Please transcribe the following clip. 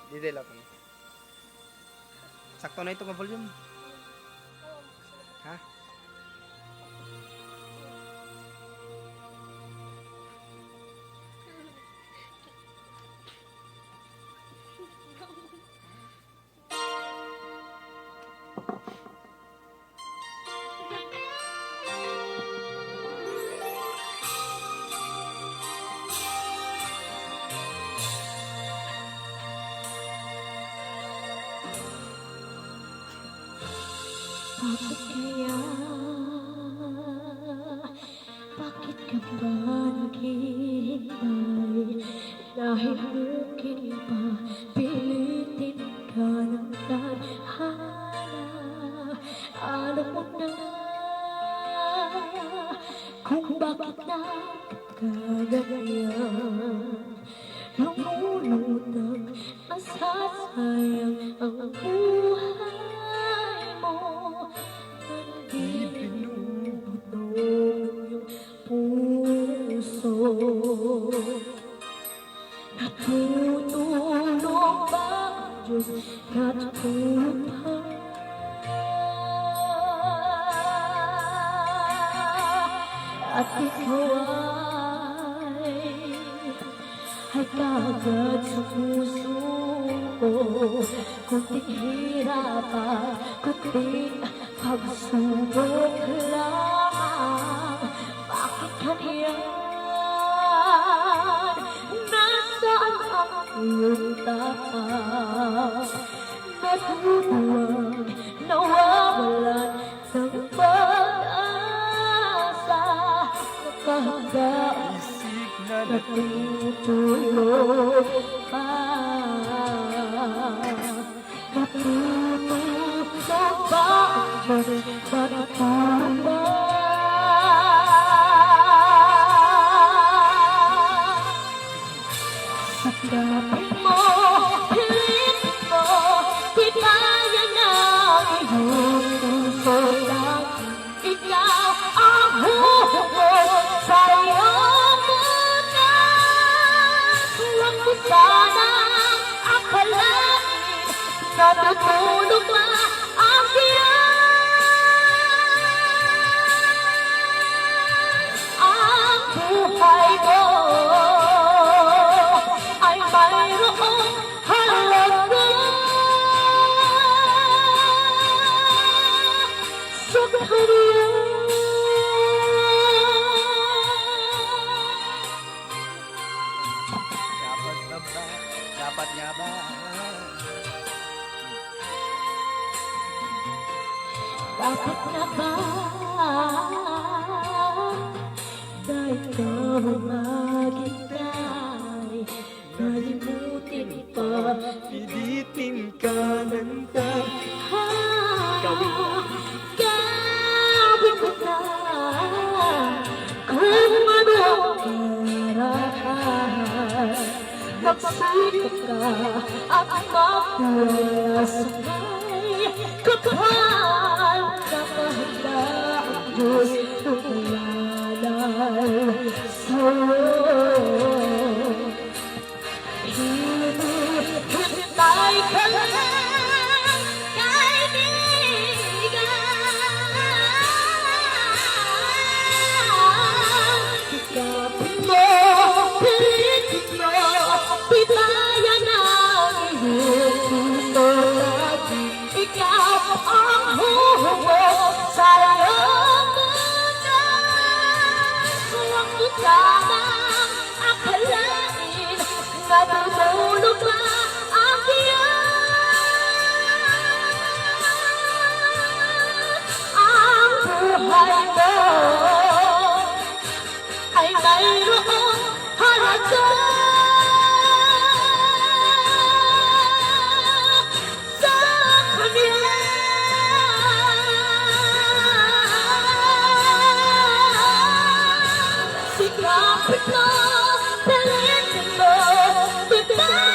Didi lang. Sakto na ito nga volume. Ha? Bakit kaya? Bakit ka ba naghihintay? Dahil mungkin ba pilitin ka ng tadhana? Alam mo na kung bakit nagkaganyan. Lumulutang nasasayang ang buhay mo. Hindi pinupunog yung puso. Natutulog ba ang Diyos katulad pa? At ikaw ay kagad sa puso ko. Kunting hirapan, kunting pagsubok lang. Bakit kaniyan? Nasaan ang iyong tapat? Natutuwang nawawalan ng pag-asa. Nakahanggang Isip na natutulog pa. Natutulog ba ang Diyos? Natutulog ba? Sakapin mo, pilitin mo, di kaya na iyong puso lang. Ikaw ang huhubog sa iyong muna. Huwag mo sanang akalain na tutulog ba ang tiyan. Ang buhay mo ay mayroong halaga. Sa kanya dapat na ba? Dapat nga ba? dapat na ba na ikaw maghintay? Nalimutin pa Pilitin ka ng gawin mo na kung anong karahan. Magsikap ka at magwala sabay. Kapal na mahanda ang Diyos tumalalay sa'yo. Hinihintay ka lang, kaibigan. Sikapin mo, pilitin mo, bitayan ang iyong puso lagi. Ikaw ang huhubog sa iyong mundo. Huwag mo sanang akalain na tutulog na ang tiyan. Ang buhay mo ay mayroong halaga. Sa kanya sikapin mo, pilitin mo, bitayan